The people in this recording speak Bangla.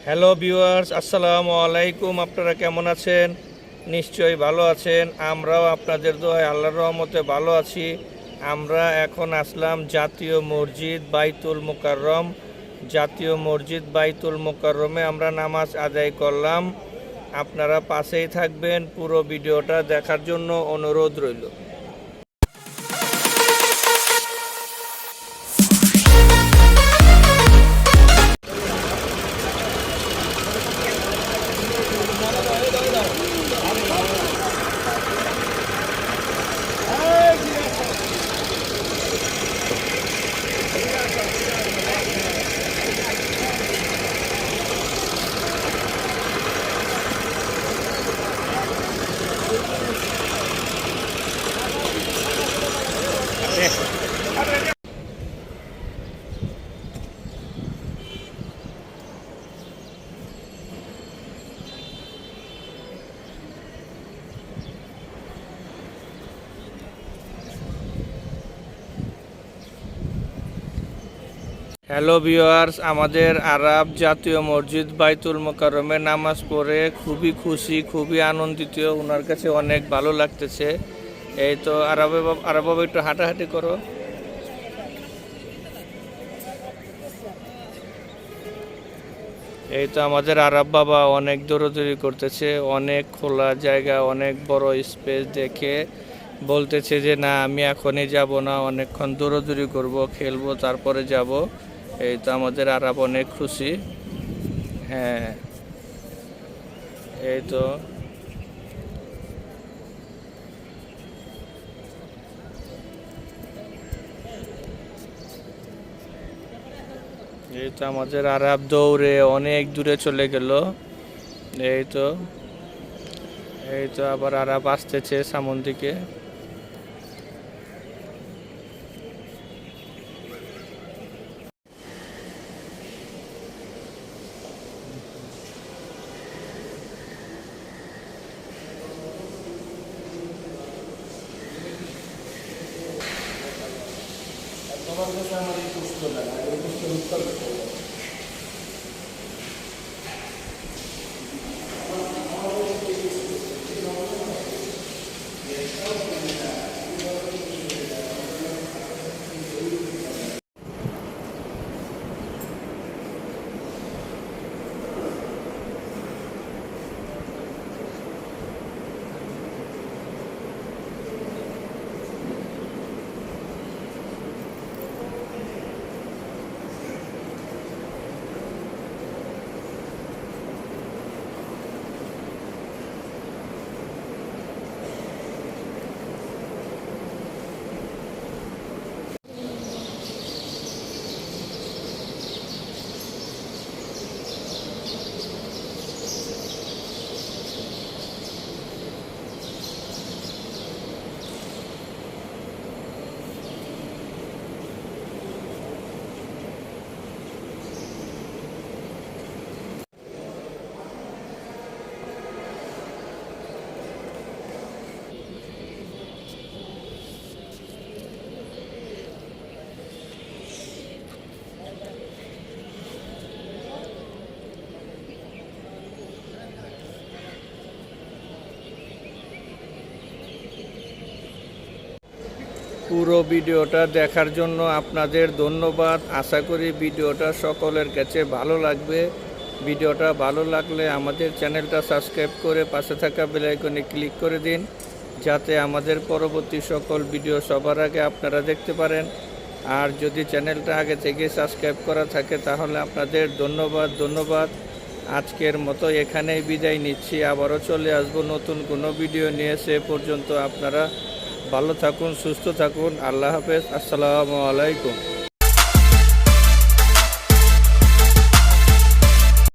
হ্যালো ভিউয়ার্স, আসসালামু আলাইকুম। আপনারা কেমন আছেন? নিশ্চয়ই ভালো আছেন। আমরাও আপনাদের দোয়ায় আল্লাহর রহমতে ভালো আছি। আমরা এখন আসলাম জাতীয় মসজিদ বাইতুল মোকাররম। জাতীয় মসজিদ বাইতুল মোকাররমে আমরা নামাজ আদায় করলাম। আপনারা পাশেই থাকবেন, পুরো ভিডিওটা দেখার জন্য অনুরোধ রইল। হ্যালো ভিউয়ার্স, আমাদের আরব জাতীয় মসজিদ বাইতুল মোকাররমে নামাজ পড়ে খুবই খুশি, খুবই আনন্দিত। ওনার কাছে অনেক ভালো লাগতেছে। এই তো আরব বাবা, একটু হাঁটাহাঁটি করো। এই তো আমাদের আরব বাবা অনেক দৌড়াদৌড়ি করতেছে, অনেক খোলা জায়গা, অনেক বড় স্পেস দেখে বলতেছে যে না, আমি এখনই যাব না, অনেকক্ষণ দৌড়াদৌড়ি করব, খেলবো, তারপরে যাব। এই তো আমাদের আরব অনেক খুশি। হ্যাঁ, এই তো আমাদের আরব দৌড়ে অনেক দূরে চলে গেল। এই তো আবার আরব আসতেছে সামন দিকে। পুরো ভিডিওটা দেখার জন্য আপনাদের ধন্যবাদ। আশা করি ভিডিওটা সকলের কাছে ভালো লাগবে। ভিডিওটা ভালো লাগলে আমাদের চ্যানেলটা সাবস্ক্রাইব করে পাশে থাকা বেল আইকনে ক্লিক করে দিন, যাতে আমাদের পরবর্তী সকল ভিডিও সবার আগে আপনারা দেখতে পারেন। আর যদি চ্যানেলটা আগে থেকে সাবস্ক্রাইব করা থাকে তাহলে আপনাদের ধন্যবাদ। আজকের মতো এখানেই বিদায় নিচ্ছি। আবারও চলে আসবো নতুন কোনো ভিডিও নিয়ে। সে পর্যন্ত আপনারা ভালো থাকুন, সুস্থ থাকুন। আল্লাহ হাফেজ। আসসালামু আলাইকুম।